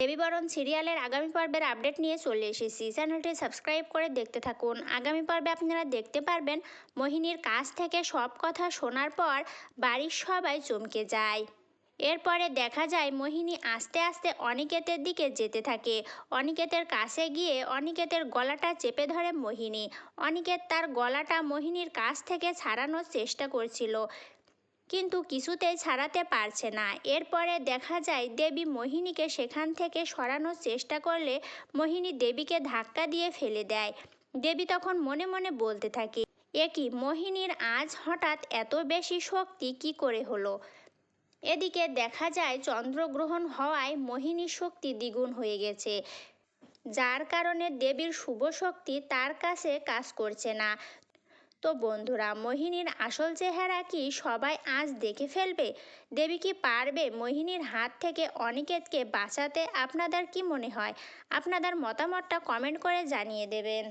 দেবীবরণ সিরিয়ালের আগামী পর্বের আপডেট নিয়ে চলে এসেছি। চ্যানেলটি সাবস্ক্রাইব করে দেখতে থাকুন। আগামী পর্বে আপনারা দেখতে পারবেন মোহিনীর কাছ থেকে সব কথা শোনার পর বাড়ির সবাই চমকে যায়। এরপরে দেখা যায় মোহিনী আস্তে আস্তে অনিকেতের দিকে যেতে থাকে। অনিকেতের কাছে গিয়ে অনিকেতের গলাটা চেপে ধরে মোহিনী। অনিকেত তার গলাটা মোহিনীর কাছ থেকে ছাড়ানোর চেষ্টা করছিল, কিন্তু কিছুতেই ছাড়াতে পারছে না। এরপরে দেখা যায় দেবী মোহিনীকে সেখান থেকে সরানোর চেষ্টা করলে মোহিনী দেবীকে ধাক্কা দিয়ে ফেলে দেয়। দেবী তখন মনে মনে বলতে থাকে, এ কি, মোহিনীর আজ হঠাৎ এত বেশি শক্তি কি করে হলো। এদিকে দেখা যায় চন্দ্রগ্রহণ হওয়ায় মোহিনীর শক্তি দ্বিগুণ হয়ে গেছে, যার কারণে দেবীর শুভ শক্তি তার কাছে কাজ করছে না। তো বন্ধুরা, মোহিনীর আসল চেহারা কি সবাই আজ দেখে ফেলবে? দেবী কি পারবে মোহিনীর হাত থেকে অনিকেতকে বাঁচাতে? আপনাদের কি মনে হয়? আপনাদের মতামতটা কমেন্ট করে জানিয়ে দেবেন।